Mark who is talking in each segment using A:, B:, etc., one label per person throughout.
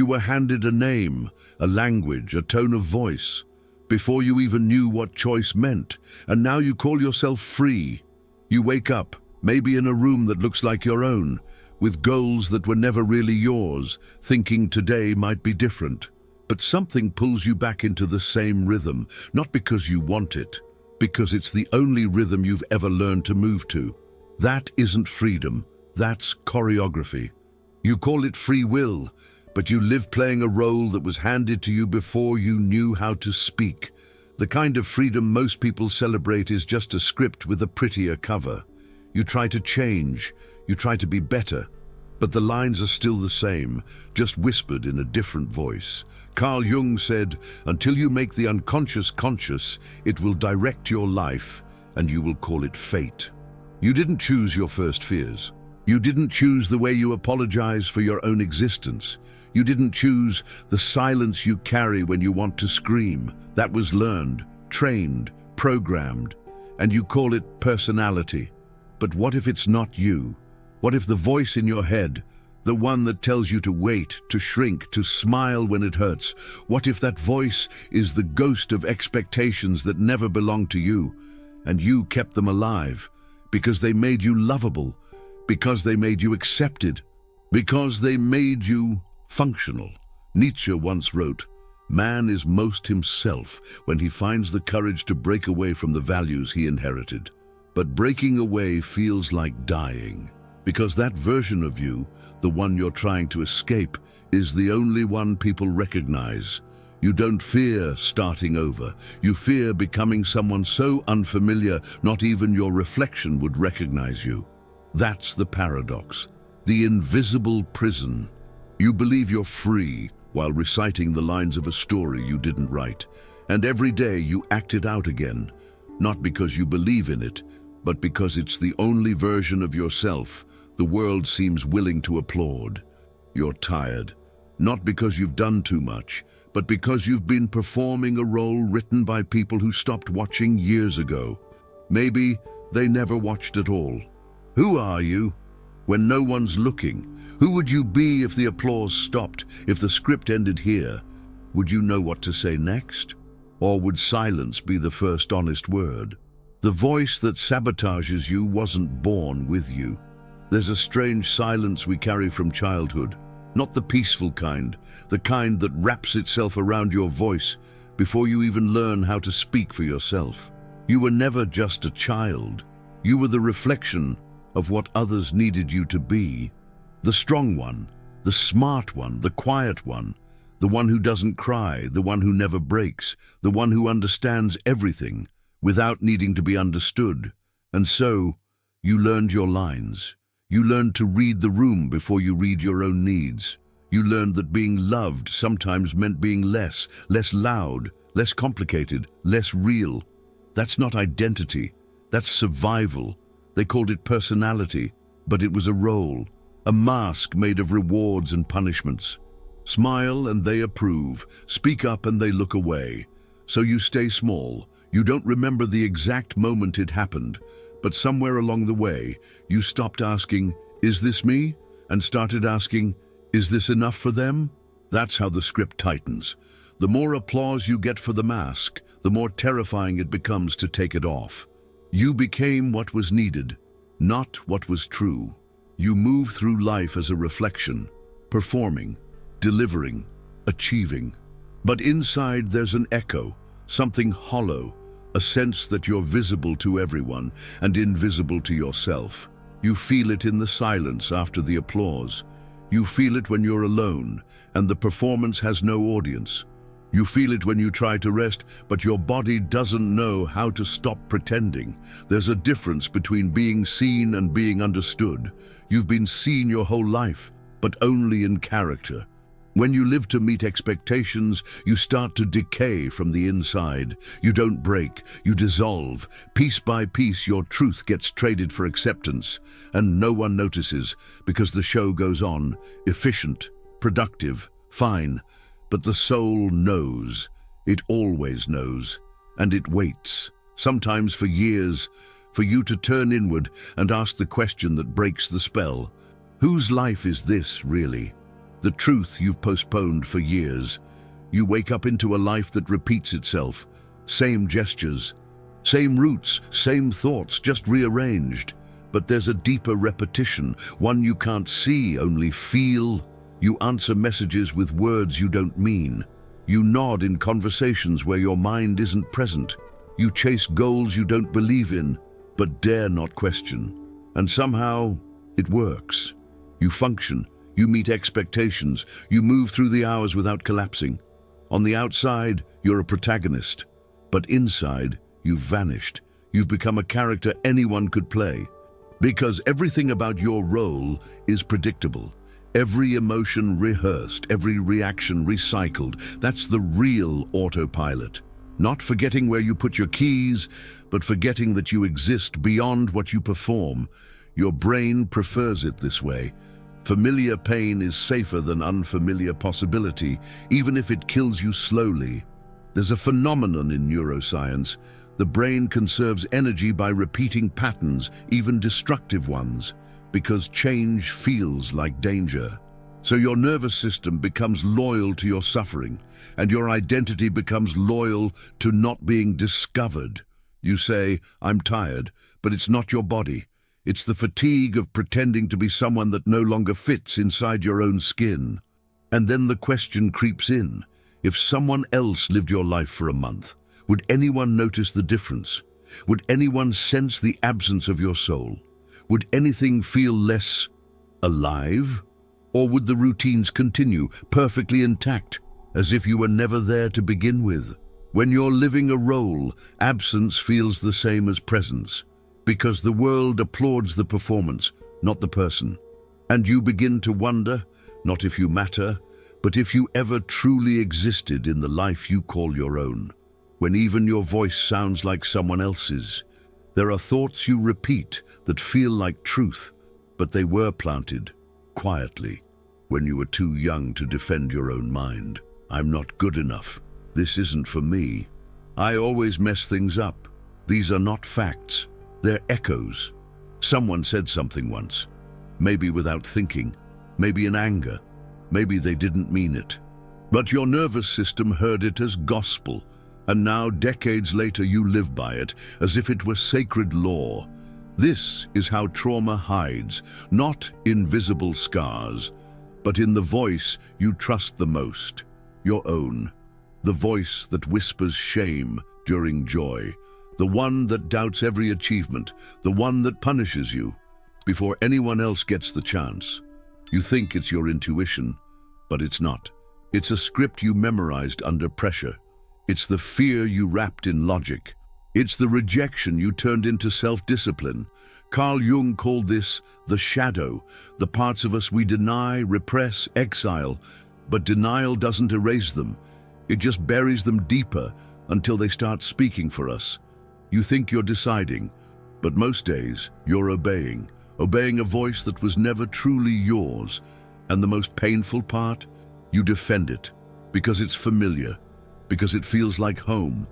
A: You were handed a name, a language, a tone of voice, before you even knew what choice meant, and now you call yourself free. You wake up, maybe in a room that looks like your own, with goals that were never really yours, thinking today might be different. But something pulls you back into the same rhythm, not because you want it, because it's the only rhythm you've ever learned to move to. That isn't freedom, that's choreography. You call it free will, but you live playing a role that was handed to you before you knew how to speak. The kind of freedom most people celebrate is just a script with a prettier cover. You try to change, you try to be better, but the lines are still the same, just whispered in a different voice. Carl Jung said, "Until you make the unconscious conscious, it will direct your life, and you will call it fate." You didn't choose your first fears. You didn't choose the way you apologize for your own existence. You didn't choose the silence you carry when you want to scream. That was learned, trained, programmed, and you call it personality. But what if it's not you? What if the voice in your head, the one that tells you to wait, to shrink, to smile when it hurts, what if that voice is the ghost of expectations that never belonged to you, and you kept them alive because they made you lovable, because they made you accepted, because they made you functional? Nietzsche once wrote, "Man is most himself when he finds the courage to break away from the values he inherited." But breaking away feels like dying, because that version of you, the one you're trying to escape, is the only one people recognize. You don't fear starting over. You fear becoming someone so unfamiliar not even your reflection would recognize you. That's the paradox, the invisible prison. You believe you're free while reciting the lines of a story you didn't write, and every day you act it out again, not because you believe in it, but because it's the only version of yourself the world seems willing to applaud. You're tired, not because you've done too much, but because you've been performing a role written by people who stopped watching years ago. Maybe they never watched at all. Who are you when no one's looking? Who would you be if the applause stopped, if the script ended here? Would you know what to say next? Or would silence be the first honest word? The voice that sabotages you wasn't born with you. There's a strange silence we carry from childhood, not the peaceful kind, the kind that wraps itself around your voice before you even learn how to speak for yourself. You were never just a child. You were the reflection of what others needed you to be. The strong one, the smart one, the quiet one, the one who doesn't cry, the one who never breaks, the one who understands everything without needing to be understood. And so, you learned your lines. You learned to read the room before you read your own needs. You learned that being loved sometimes meant being less loud, less complicated, less real. That's not identity, that's survival. They called it personality, but it was a role, a mask made of rewards and punishments. Smile and they approve, speak up and they look away. So you stay small. You don't remember the exact moment it happened, but somewhere along the way, you stopped asking, "Is this me?" and started asking, "Is this enough for them?" That's how the script tightens. The more applause you get for the mask, the more terrifying it becomes to take it off. You became what was needed, not what was true. You move through life as a reflection, performing, delivering, achieving. But inside there's an echo, something hollow, a sense that you're visible to everyone and invisible to yourself. You feel it in the silence after the applause. You feel it when you're alone and the performance has no audience. You feel it when you try to rest, but your body doesn't know how to stop pretending. There's a difference between being seen and being understood. You've been seen your whole life, but only in character. When you live to meet expectations, you start to decay from the inside. You don't break, you dissolve. Piece by piece, your truth gets traded for acceptance, and no one notices because the show goes on, efficient, productive, fine. But the soul knows. It always knows. And it waits, sometimes for years, for you to turn inward and ask the question that breaks the spell. Whose life is this, really? the truth you've postponed for years. You wake up into a life that repeats itself. Same gestures, same routes, same thoughts, just rearranged. But there's a deeper repetition, one you can't see, only feel. You answer messages with words you don't mean. You nod in conversations where your mind isn't present. You chase goals you don't believe in, but dare not question. And somehow, it works. You function, you meet expectations, you move through the hours without collapsing. On the outside, you're a protagonist. But inside, you've vanished. You've become a character anyone could play. Because everything about your role is predictable. Every emotion rehearsed, every reaction recycled. That's the real autopilot. Not forgetting where you put your keys, but forgetting that you exist beyond what you perform. Your brain prefers it this way. Familiar pain is safer than unfamiliar possibility, even if it kills you slowly. There's a phenomenon in neuroscience. The brain conserves energy by repeating patterns, even destructive ones, because change feels like danger. So your nervous system becomes loyal to your suffering, and your identity becomes loyal to not being discovered. You say, "I'm tired," but it's not your body. It's the fatigue of pretending to be someone that no longer fits inside your own skin. And then the question creeps in. If someone else lived your life for a month, would anyone notice the difference? Would anyone sense the absence of your soul? Would anything feel less alive? Or would the routines continue, perfectly intact, as if you were never there to begin with? When you're living a role, absence feels the same as presence, because the world applauds the performance, not the person. And you begin to wonder, not if you matter, but if you ever truly existed in the life you call your own. When even your voice sounds like someone else's. There are thoughts you repeat that feel like truth, but they were planted, quietly, when you were too young to defend your own mind. I'm not good enough. This isn't for me. I always mess things up. These are not facts. They're echoes. Someone said something once, maybe without thinking, maybe in anger, maybe they didn't mean it. But your nervous system heard it as gospel. And now, decades later, you live by it, as if it were sacred law. This is how trauma hides, not in visible scars, but in the voice you trust the most, your own. The voice that whispers shame during joy, the one that doubts every achievement, the one that punishes you before anyone else gets the chance. You think it's your intuition, but it's not. It's a script you memorized under pressure. It's the fear you wrapped in logic. It's the rejection you turned into self-discipline. Carl Jung called this the shadow, the parts of us we deny, repress, exile. But denial doesn't erase them. It just buries them deeper until they start speaking for us. You think you're deciding, but most days you're obeying a voice that was never truly yours. And the most painful part? You defend it, because it's familiar. Because it feels like home,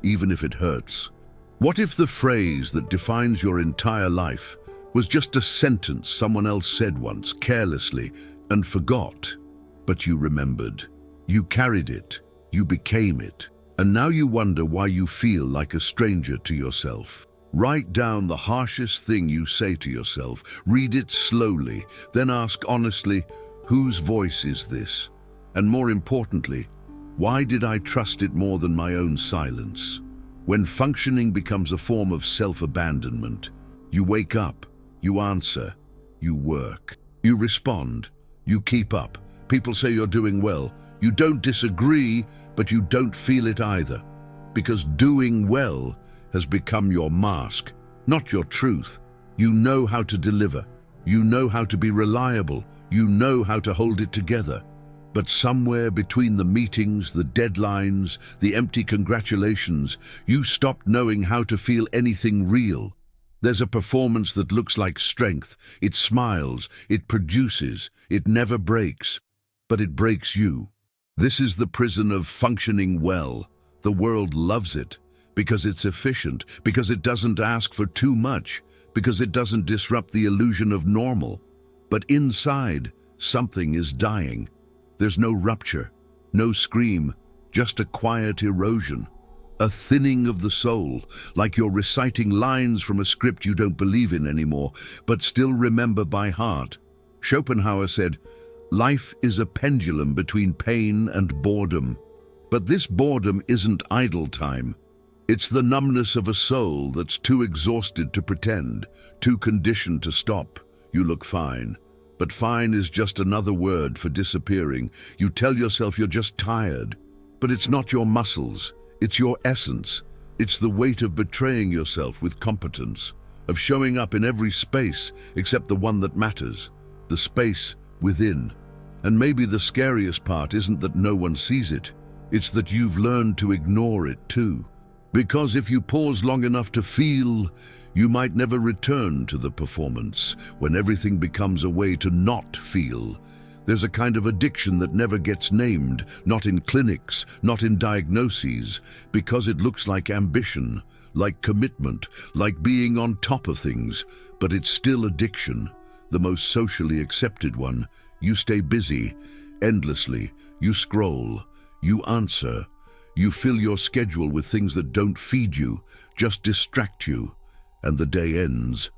A: even if it hurts. What if the phrase that defines your entire life was just a sentence someone else said once, carelessly, and forgot? But you remembered. You carried it. You became it. And now you wonder why you feel like a stranger to yourself. Write down the harshest thing you say to yourself. Read it slowly. Then ask honestly, whose voice is this? And more importantly, why did I trust it more than my own silence? When functioning becomes a form of self-abandonment, you wake up, you answer, you work, you respond, you keep up. People say you're doing well. You don't disagree, but you don't feel it either. Because doing well has become your mask, not your truth. You know how to deliver. You know how to be reliable. You know how to hold it together. But somewhere between the meetings, the deadlines, the empty congratulations, you stopped knowing how to feel anything real. There's a performance that looks like strength. It smiles, it produces, it never breaks. But it breaks you. This is the prison of functioning well. The world loves it because it's efficient, because it doesn't ask for too much, because it doesn't disrupt the illusion of normal. But inside, something is dying. There's no rupture, no scream, just a quiet erosion. A thinning of the soul, like you're reciting lines from a script you don't believe in anymore, but still remember by heart. Schopenhauer said, "Life is a pendulum between pain and boredom." But this boredom isn't idle time. It's the numbness of a soul that's too exhausted to pretend, too conditioned to stop. You look fine. But fine is just another word for disappearing. You tell yourself you're just tired. But it's not your muscles. It's your essence. It's the weight of betraying yourself with competence, of showing up in every space except the one that matters, the space within. And maybe the scariest part isn't that no one sees it. It's that you've learned to ignore it too. Because if you pause long enough to feel, you might never return to the performance, when everything becomes a way to not feel. There's a kind of addiction that never gets named, not in clinics, not in diagnoses, because it looks like ambition, like commitment, like being on top of things, but it's still addiction, the most socially accepted one. You stay busy, endlessly, you scroll, you answer, you fill your schedule with things that don't feed you, just distract you, and the day ends.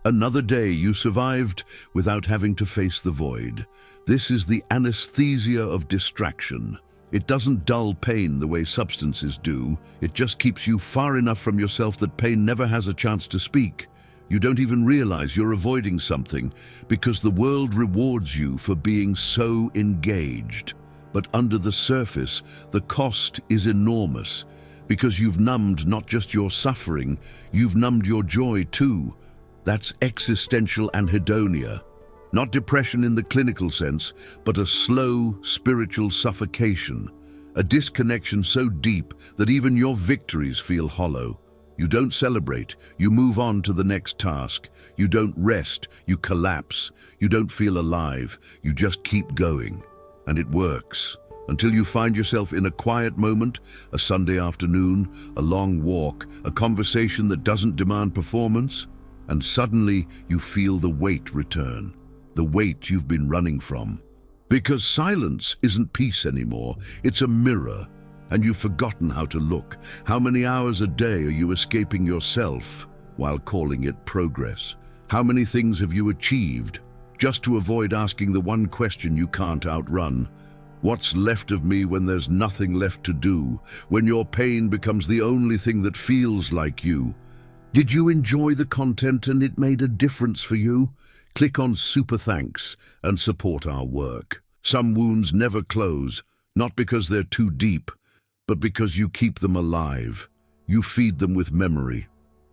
A: Another day you survived without having to face the void. This is the anesthesia of distraction. It doesn't dull pain the way substances do. It just keeps you far enough from yourself that pain never has a chance to speak. You don't even realize you're avoiding something because the world rewards you for being so engaged. But under the surface, the cost is enormous because you've numbed not just your suffering, you've numbed your joy too. That's existential anhedonia. Not depression in the clinical sense, but a slow, spiritual suffocation. A disconnection so deep that even your victories feel hollow. You don't celebrate, you move on to the next task. You don't rest, you collapse. You don't feel alive, you just keep going. And it works, until you find yourself in a quiet moment, a Sunday afternoon, a long walk, a conversation that doesn't demand performance, and suddenly you feel the weight return. The weight you've been running from. Because silence isn't peace anymore, it's a mirror, and you've forgotten how to look. How many hours a day are you escaping yourself while calling it progress? How many things have you achieved just to avoid asking the one question you can't outrun? What's left of me when there's nothing left to do, when your pain becomes the only thing that feels like you? Did you enjoy the content and it made a difference for you? Click on Super Thanks and support our work. Some wounds never close, not because they're too deep, but because you keep them alive. You feed them with memory.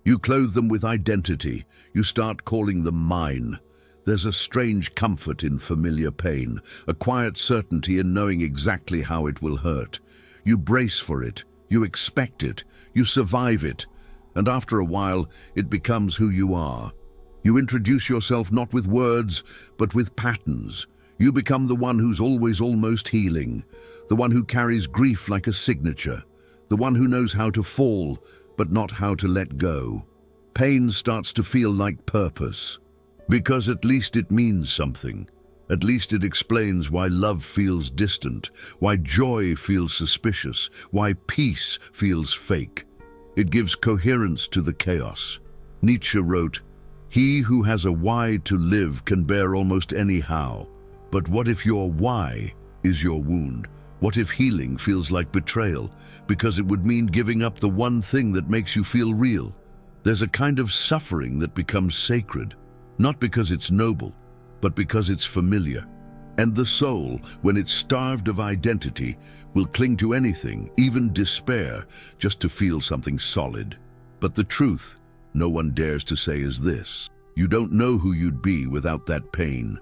A: You clothe them with identity. You start calling them mine. There's a strange comfort in familiar pain, a quiet certainty in knowing exactly how it will hurt. You brace for it, you expect it, you survive it, and after a while, it becomes who you are. You introduce yourself not with words, but with patterns. You become the one who's always almost healing, the one who carries grief like a signature, the one who knows how to fall, but not how to let go. Pain starts to feel like purpose, because at least it means something. At least it explains why love feels distant, why joy feels suspicious, why peace feels fake. It gives coherence to the chaos. Nietzsche wrote, "He who has a why to live can bear almost any how." But what if your why is your wound? What if healing feels like betrayal, because it would mean giving up the one thing that makes you feel real? There's a kind of suffering that becomes sacred, not because it's noble, but because it's familiar. And the soul, when it's starved of identity, will cling to anything, even despair, just to feel something solid. But the truth, no one dares to say, is this: you don't know who you'd be without that pain.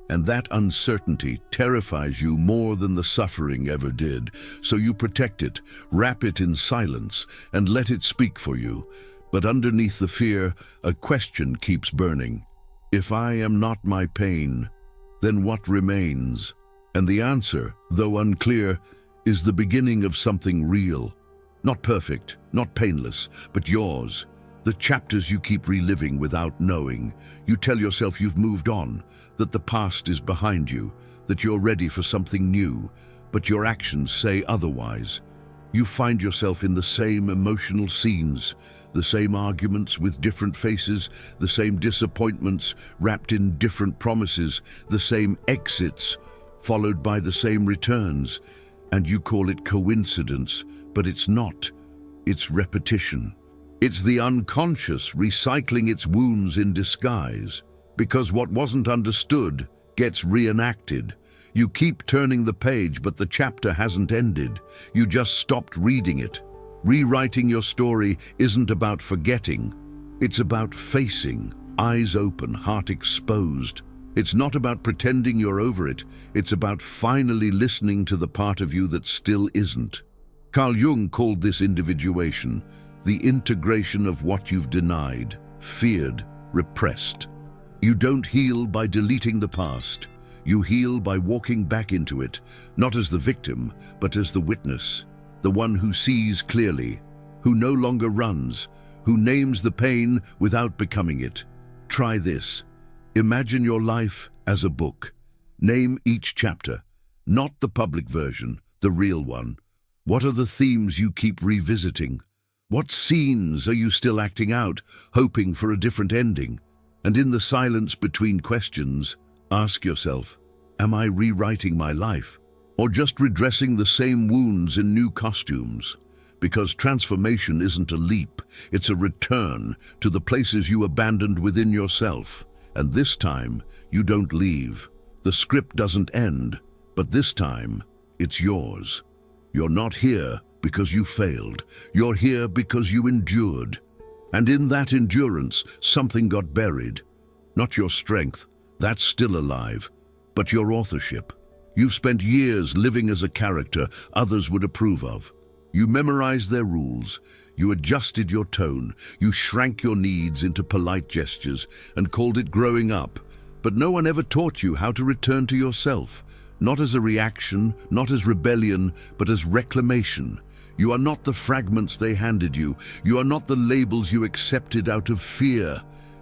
A: And that uncertainty terrifies you more than the suffering ever did. So you protect it, wrap it in silence, and let it speak for you. But underneath the fear, a question keeps burning. If I am not my pain, then what remains? And the answer, though unclear, is the beginning of something real. Not perfect, not painless, but yours. The chapters you keep reliving without knowing. You tell yourself you've moved on, that the past is behind you, that you're ready for something new, but your actions say otherwise. You find yourself in the same emotional scenes, the same arguments with different faces, the same disappointments wrapped in different promises, the same exits followed by the same returns, and you call it coincidence, but it's not. It's repetition. It's the unconscious recycling its wounds in disguise, because what wasn't understood gets reenacted. You keep turning the page, but the chapter hasn't ended. You just stopped reading it. Rewriting your story isn't about forgetting. It's about facing, eyes open, heart exposed. It's not about pretending you're over it. It's about finally listening to the part of you that still isn't. Carl Jung called this individuation the integration of what you've denied, feared, repressed. You don't heal by deleting the past. You heal by walking back into it, not as the victim, but as the witness, the one who sees clearly, who no longer runs, who names the pain without becoming it. Try this. Imagine your life as a book. Name each chapter, not the public version, the real one. What are the themes you keep revisiting? What scenes are you still acting out, hoping for a different ending? And in the silence between questions, ask yourself, am I rewriting my life, or just redressing the same wounds in new costumes? Because transformation isn't a leap, it's a return to the places you abandoned within yourself. And this time, you don't leave. The script doesn't end, but this time, it's yours. You're not here because you failed. You're here because you endured. And in that endurance, something got buried. Not your strength, that's still alive, but your authorship. You've spent years living as a character others would approve of. You memorized their rules, you adjusted your tone, you shrank your needs into polite gestures and called it growing up. But no one ever taught you how to return to yourself, not as a reaction, not as rebellion, but as reclamation. You are not the fragments they handed you. You are not the labels you accepted out of fear.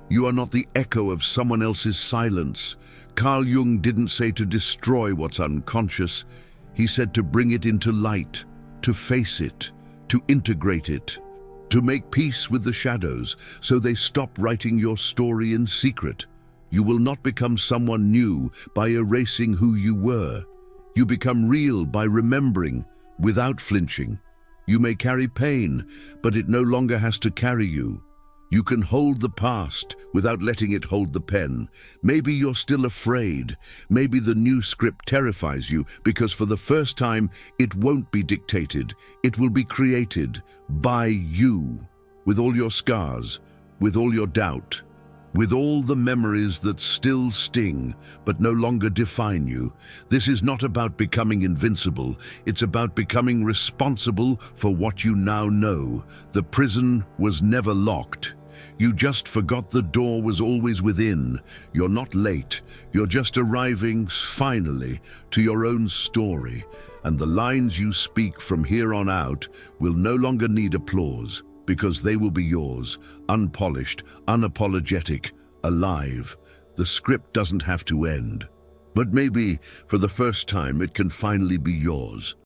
A: You are not the echo of someone else's silence. Carl Jung didn't say to destroy what's unconscious. He said to bring it into light, to face it, to integrate it, to make peace with the shadows so they stop writing your story in secret. You will not become someone new by erasing who you were. You become real by remembering without flinching. You may carry pain, but it no longer has to carry you. You can hold the past without letting it hold the pen. Maybe you're still afraid. Maybe the new script terrifies you because for the first time, it won't be dictated. It will be created by you, with all your scars, with all your doubt, with all the memories that still sting but no longer define you. This is not about becoming invincible. It's about becoming responsible for what you now know. The prison was never locked. You just forgot the door was always within. You're not late. You're just arriving, finally, to your own story. And the lines you speak from here on out will no longer need applause, because they will be yours, unpolished, unapologetic, alive. The script doesn't have to end. But maybe, for the first time, it can finally be yours.